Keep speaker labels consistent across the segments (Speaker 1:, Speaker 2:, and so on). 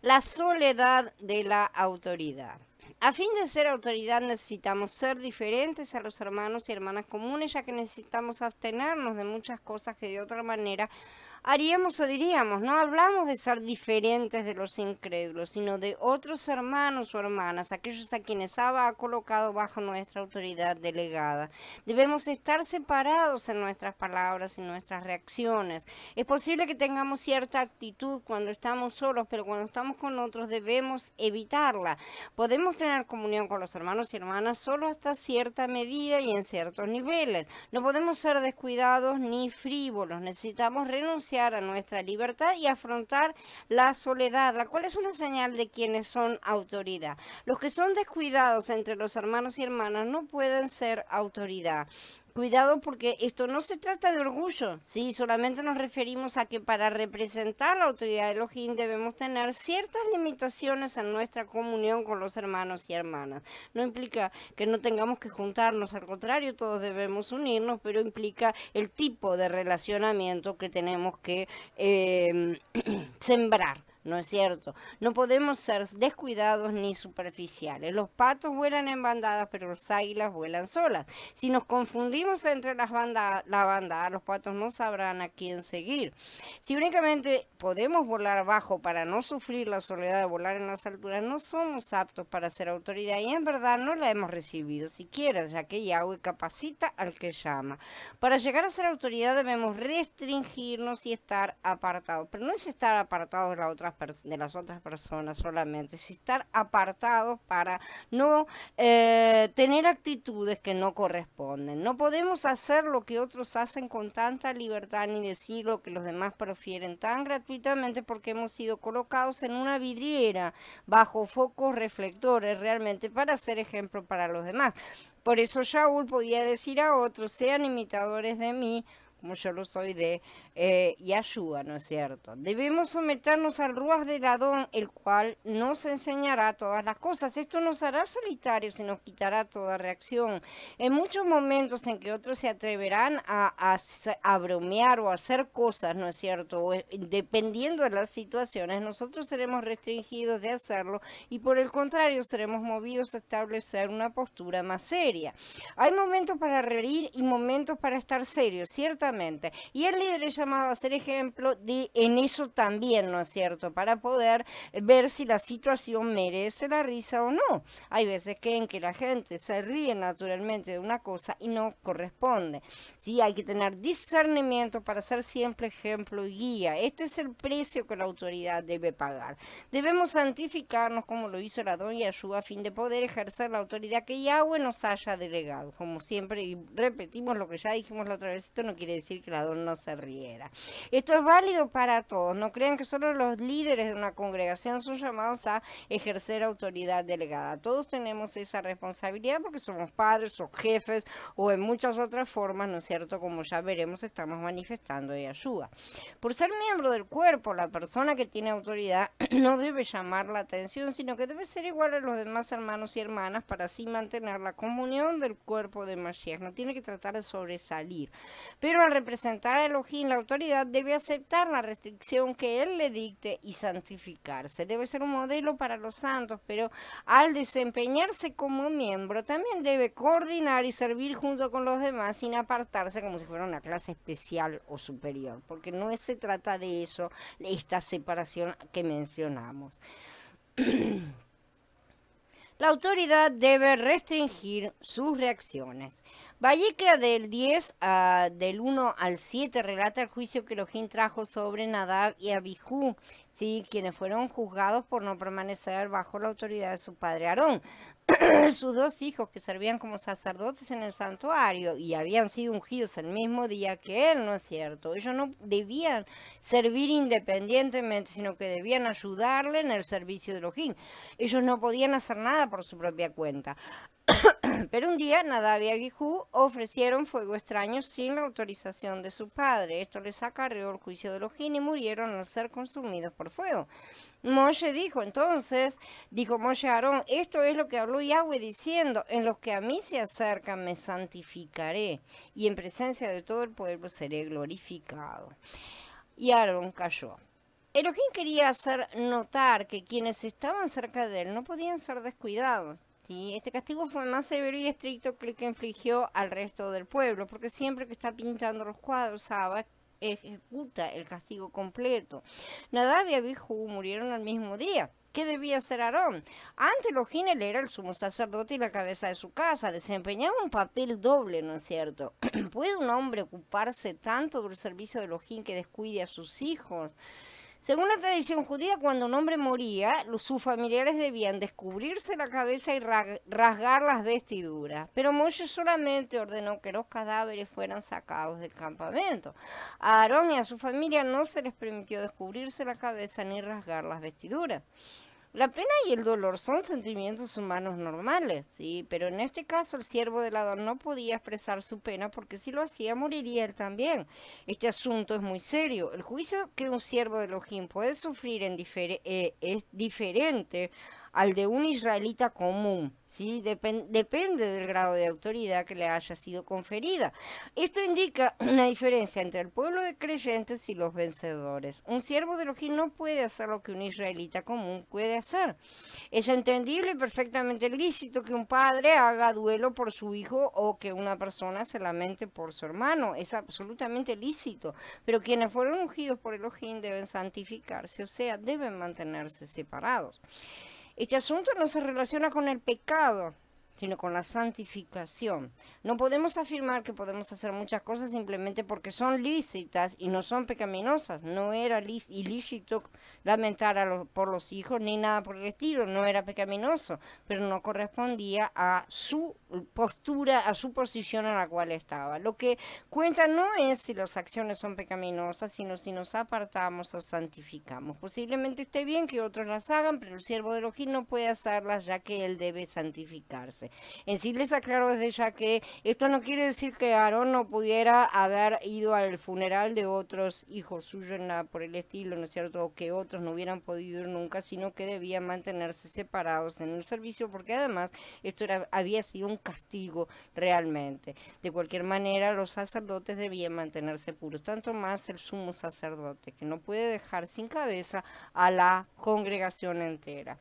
Speaker 1: La soledad de la autoridad. A fin de ser autoridad necesitamos ser diferentes a los hermanos y hermanas comunes, ya que necesitamos abstenernos de muchas cosas que de otra manera haríamos o diríamos. No hablamos de ser diferentes de los incrédulos, sino de otros hermanos o hermanas, aquellos a quienes Abba ha colocado bajo nuestra autoridad delegada. Debemos estar separados en nuestras palabras y nuestras reacciones. Es posible que tengamos cierta actitud cuando estamos solos, pero cuando estamos con otros debemos evitarla. Podemos tener comunión con los hermanos y hermanas solo hasta cierta medida y en ciertos niveles. No podemos ser descuidados ni frívolos. Necesitamos renunciar a nuestra libertad y afrontar la soledad, la cual es una señal de quienes son autoridad. Los que son descuidados entre los hermanos y hermanas no pueden ser autoridad. Cuidado, porque esto no se trata de orgullo, ¿sí? Solamente nos referimos a que para representar la autoridad de Elohim debemos tener ciertas limitaciones en nuestra comunión con los hermanos y hermanas. No implica que no tengamos que juntarnos, al contrario, todos debemos unirnos, pero implica el tipo de relacionamiento que tenemos que sembrar. ¿No es cierto? No podemos ser descuidados ni superficiales. Los patos vuelan en bandadas, pero las águilas vuelan solas. Si nos confundimos entre la bandada, los patos no sabrán a quién seguir. Si únicamente podemos volar bajo para no sufrir la soledad de volar en las alturas, no somos aptos para ser autoridad y en verdad no la hemos recibido siquiera, ya que Yahweh capacita al que llama. Para llegar a ser autoridad debemos restringirnos y estar apartados. Pero no es estar apartados de las otras personas solamente, es estar apartados para no tener actitudes que no corresponden. No podemos hacer lo que otros hacen con tanta libertad ni decir lo que los demás prefieren tan gratuitamente, porque hemos sido colocados en una vidriera bajo focos reflectores realmente para ser ejemplo para los demás. Por eso Shaul podía decir a otros: sean imitadores de mí como yo lo soy de Yahshua, ¿no es cierto? Debemos someternos al Ruach del Adón, el cual nos enseñará todas las cosas. Esto nos hará solitarios y nos quitará toda reacción. En muchos momentos en que otros se atreverán a bromear o a hacer cosas, ¿no es cierto? Dependiendo de las situaciones, nosotros seremos restringidos de hacerlo y por el contrario seremos movidos a establecer una postura más seria. Hay momentos para reír y momentos para estar serios, ciertamente. Y el líder es llamado a ser ejemplo en eso también, ¿no es cierto? Para poder ver si la situación merece la risa o no. Hay veces que en que la gente se ríe naturalmente de una cosa y no corresponde. Sí, hay que tener discernimiento para ser siempre ejemplo y guía. Este es el precio que la autoridad debe pagar. Debemos santificarnos como lo hizo el Adón Yahshua a fin de poder ejercer la autoridad que Yahweh nos haya delegado. Como siempre, y repetimos lo que ya dijimos la otra vez, esto no quiere decir que el Adón no se riera. Esto es válido para todos. No crean que solo los líderes de una congregación son llamados a ejercer autoridad delegada. Todos tenemos esa responsabilidad porque somos padres o jefes o en muchas otras formas, ¿no es cierto? Como ya veremos, estamos manifestando Yahshua. Por ser miembro del cuerpo, la persona que tiene autoridad no debe llamar la atención, sino que debe ser igual a los demás hermanos y hermanas para así mantener la comunión del cuerpo de Mashiach. No tiene que tratar de sobresalir. Pero al representar a Elohim, la autoridad debe aceptar la restricción que él le dicte y santificarse. Debe ser un modelo para los santos, pero al desempeñarse como miembro también debe coordinar y servir junto con los demás sin apartarse como si fuera una clase especial o superior, porque no se trata de eso, esta separación que mencionamos. La autoridad debe restringir sus reacciones. Vayikra del 10 del 1 al 7 relata el juicio que Elohim trajo sobre Nadab y Abijú, ¿sí? Quienes fueron juzgados por no permanecer bajo la autoridad de su padre Aarón. Sus dos hijos que servían como sacerdotes en el santuario y habían sido ungidos el mismo día que él, ¿no es cierto? Ellos no debían servir independientemente, sino que debían ayudarle en el servicio de Elohim. Ellos no podían hacer nada por su propia cuenta. Pero un día Nadab y Abijú ofrecieron fuego extraño sin la autorización de su padre. Esto les acarreó el juicio de Elohim y murieron al ser consumidos por fuego. Moshe dijo Moshe a Aarón: esto es lo que habló Yahweh diciendo: en los que a mí se acercan me santificaré, y en presencia de todo el pueblo seré glorificado. Y Aarón cayó. Elohim quería hacer notar que quienes estaban cerca de él no podían ser descuidados. ¿Sí? Este castigo fue más severo y estricto que el que infligió al resto del pueblo, porque siempre que está pintando los cuadros, Saba ejecuta el castigo completo. Nadab y Abijú murieron al mismo día. ¿Qué debía hacer Aarón? Ante Elohim él era el sumo sacerdote y la cabeza de su casa. Desempeñaba un papel doble, ¿no es cierto? ¿Puede un hombre ocuparse tanto del servicio de Elohim que descuide a sus hijos? Según la tradición judía, cuando un hombre moría, sus familiares debían descubrirse la cabeza y rasgar las vestiduras. Pero Moshe solamente ordenó que los cadáveres fueran sacados del campamento. A Aarón y a su familia no se les permitió descubrirse la cabeza ni rasgar las vestiduras. La pena y el dolor son sentimientos humanos normales, ¿sí? Pero en este caso el siervo del Adón no podía expresar su pena porque si lo hacía moriría él también. Este asunto es muy serio. El juicio que un siervo de Elohim puede sufrir es diferente al de un israelita común, ¿sí? Depende del grado de autoridad que le haya sido conferida. Esto indica una diferencia entre el pueblo de creyentes y los vencedores. Un siervo de Elohim no puede hacer lo que un israelita común puede hacer. Es entendible y perfectamente lícito que un padre haga duelo por su hijo o que una persona se lamente por su hermano. Es absolutamente lícito. Pero quienes fueron ungidos por Elohim deben santificarse, o sea, deben mantenerse separados. Este asunto no se relaciona con el pecado, sino con la santificación. No podemos afirmar que podemos hacer muchas cosas simplemente porque son lícitas y no son pecaminosas. No era ilícito lamentar por los hijos ni nada por el estilo, no era pecaminoso, pero no correspondía a su postura, a su posición en la cual estaba. Lo que cuenta no es si las acciones son pecaminosas, sino si nos apartamos o santificamos. Posiblemente esté bien que otros las hagan, pero el siervo de Elohim no puede hacerlas ya que él debe santificarse. En sí les aclaro desde ya que esto no quiere decir que Aarón no pudiera haber ido al funeral de otros hijos suyos, nada por el estilo, ¿no es cierto? O que otros no hubieran podido ir nunca, sino que debían mantenerse separados en el servicio, porque además esto había sido un castigo realmente. De cualquier manera, los sacerdotes debían mantenerse puros, tanto más el sumo sacerdote, que no puede dejar sin cabeza a la congregación entera.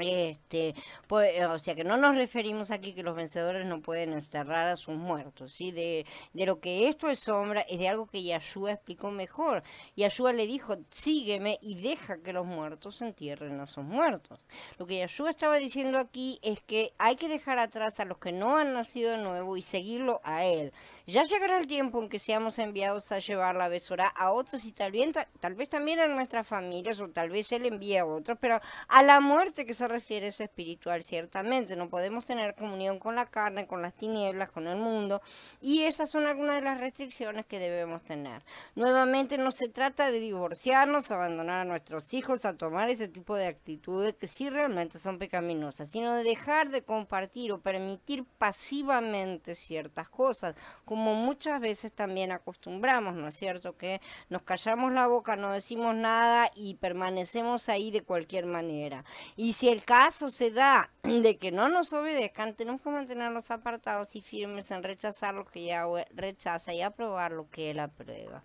Speaker 1: O sea que no nos referimos aquí que los vencedores no pueden enterrar a sus muertos, ¿sí? De lo que esto es sombra es de algo que Yahshua explicó mejor. Yahshua le dijo, sígueme y deja que los muertos entierren a sus muertos. Lo que Yahshua estaba diciendo aquí es que hay que dejar atrás a los que no han nacido de nuevo y seguirlo a él. Ya llegará el tiempo en que seamos enviados a llevar la besorá a otros y tal vez también a nuestras familias, o tal vez él envíe a otros, pero a la muerte que se refiere es espiritual, ciertamente. No podemos tener comunión con la carne, con las tinieblas, con el mundo, y esas son algunas de las restricciones que debemos tener. Nuevamente, no se trata de divorciarnos, abandonar a nuestros hijos, a tomar ese tipo de actitudes que sí realmente son pecaminosas, sino de dejar de compartir o permitir pasivamente ciertas cosas, como muchas veces también acostumbramos, ¿no es cierto? Que nos callamos la boca, no decimos nada y permanecemos ahí de cualquier manera. Y si el caso se da de que no nos obedezcan, tenemos que mantenernos apartados y firmes en rechazar lo que Yahweh rechaza y aprobar lo que él aprueba.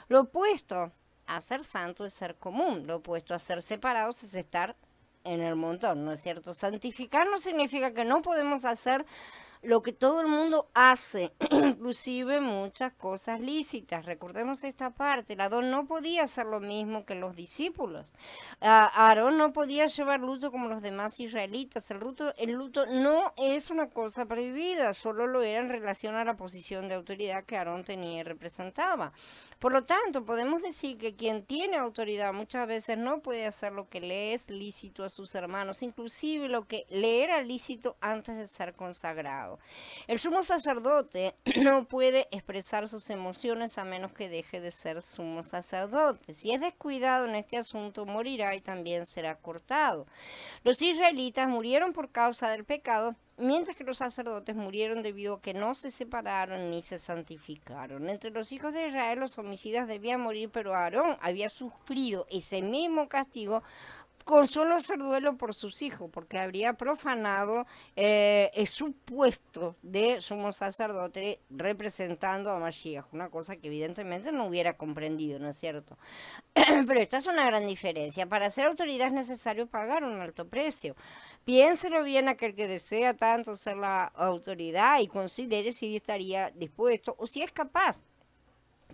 Speaker 1: Lo opuesto a ser santo es ser común, lo opuesto a ser separados es estar en el montón, ¿no es cierto? Santificar no significa que no podemos hacer lo que todo el mundo hace, inclusive muchas cosas lícitas. Recordemos esta parte, el Adón no podía hacer lo mismo que los discípulos. Aarón no podía llevar luto como los demás israelitas. El luto no es una cosa prohibida, solo lo era en relación a la posición de autoridad que Aarón tenía y representaba. Por lo tanto, podemos decir que quien tiene autoridad muchas veces no puede hacer lo que le es lícito a sus hermanos, inclusive lo que le era lícito antes de ser consagrado. El sumo sacerdote no puede expresar sus emociones a menos que deje de ser sumo sacerdote. Si es descuidado en este asunto, morirá y también será cortado. Los israelitas murieron por causa del pecado, mientras que los sacerdotes murieron debido a que no se separaron ni se santificaron. Entre los hijos de Israel los homicidas debían morir, pero Aarón había sufrido ese mismo castigo con solo hacer duelo por sus hijos, porque habría profanado su puesto de sumo sacerdote representando a Mashiach, una cosa que evidentemente no hubiera comprendido, ¿no es cierto? Pero esta es una gran diferencia. Para ser autoridad es necesario pagar un alto precio. Piénselo bien aquel que desea tanto ser la autoridad y considere si estaría dispuesto o si es capaz.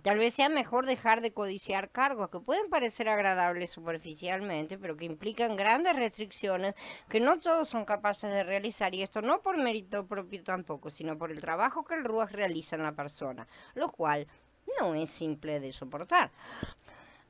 Speaker 1: Tal vez sea mejor dejar de codiciar cargos que pueden parecer agradables superficialmente, pero que implican grandes restricciones que no todos son capaces de realizar, y esto no por mérito propio tampoco, sino por el trabajo que el Ruach realiza en la persona, lo cual no es simple de soportar.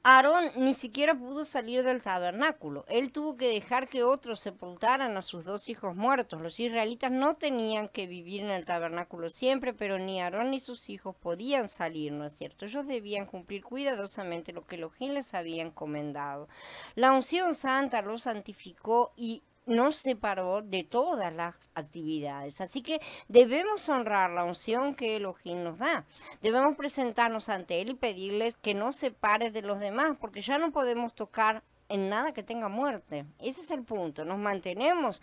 Speaker 1: Aarón ni siquiera pudo salir del tabernáculo. Él tuvo que dejar que otros sepultaran a sus 2 hijos muertos. Los israelitas no tenían que vivir en el tabernáculo siempre, pero ni Aarón ni sus hijos podían salir, ¿no es cierto? Ellos debían cumplir cuidadosamente lo que Elohim les había encomendado. La unción santa los santificó y nos separó de todas las actividades. Así que debemos honrar la unción que Elohim nos da. Debemos presentarnos ante Él y pedirles que nos separe de los demás, porque ya no podemos tocar en nada que tenga muerte. Ese es el punto. Nos mantenemos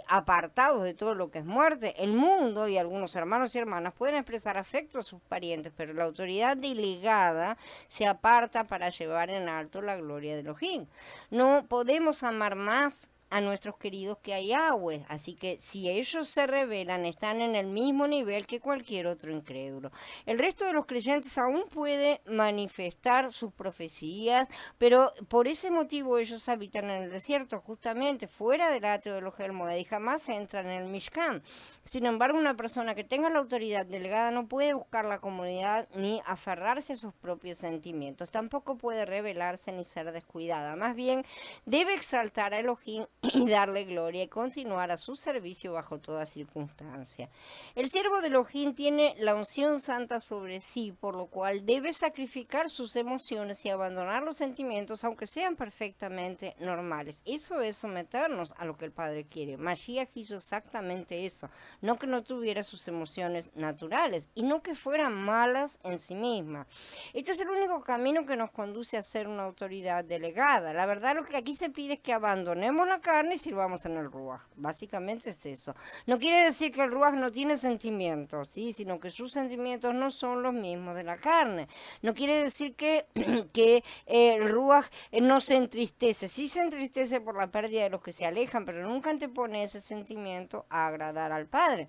Speaker 1: apartados de todo lo que es muerte. El mundo y algunos hermanos y hermanas pueden expresar afecto a sus parientes, pero la autoridad delegada se aparta para llevar en alto la gloria de Elohim. No podemos amar más a nuestros queridos que a Yahweh, así que si ellos se rebelan, están en el mismo nivel que cualquier otro incrédulo. El resto de los creyentes aún puede manifestar sus profecías, pero por ese motivo ellos habitan en el desierto, justamente fuera del atrio de los Gelmoed, y jamás entran en el Mishkan. Sin embargo, una persona que tenga la autoridad delegada no puede buscar la comodidad ni aferrarse a sus propios sentimientos, tampoco puede rebelarse ni ser descuidada, más bien debe exaltar a Elohim y darle gloria y continuar a su servicio bajo toda circunstancia. El siervo de Elohim tiene la unción santa sobre sí, por lo cual debe sacrificar sus emociones y abandonar los sentimientos, aunque sean perfectamente normales. Eso es someternos a lo que el Padre quiere. Mashiach hizo exactamente eso, no que no tuviera sus emociones naturales y no que fueran malas en sí mismas. Este es el único camino que nos conduce a ser una autoridad delegada. La verdad, lo que aquí se pide es que abandonemos la carne y sirvamos en el Ruach. Básicamente es eso. No quiere decir que el Ruach no tiene sentimientos, ¿sí? Sino que sus sentimientos no son los mismos de la carne. No quiere decir que el Ruach no se entristece. Sí se entristece por la pérdida de los que se alejan, pero nunca antepone ese sentimiento a agradar al Padre.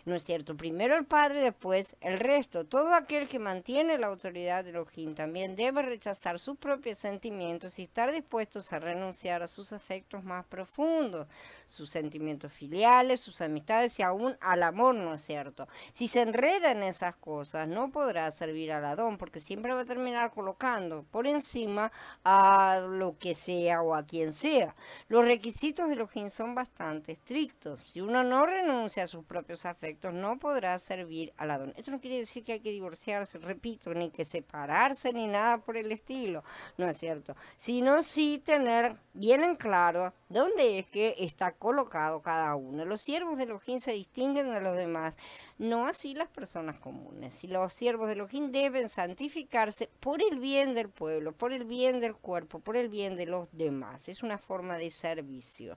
Speaker 1: ¿No es cierto? Primero el Padre, después el resto. Todo aquel que mantiene la autoridad de Elohim también debe rechazar sus propios sentimientos y estar dispuestos a renunciar a sus afectos más profundos, sus sentimientos filiales, sus amistades y aún al amor, ¿no es cierto? Si se enreda en esas cosas, no podrá servir al Adón, porque siempre va a terminar colocando por encima a lo que sea o a quien sea. Los requisitos de Elohim son bastante estrictos. Si uno no renuncia a sus propios afectos, no podrá servir al Adón. Esto no quiere decir que hay que divorciarse, repito, ni que separarse, ni nada por el estilo, ¿no es cierto? Sino sí tener bien en claro dónde es que está colocado cada uno. Los siervos de Elohim se distinguen de los demás, no así las personas comunes. Si los siervos de Elohim deben santificarse por el bien del pueblo, por el bien del cuerpo, por el bien de los demás. Es una forma de servicio.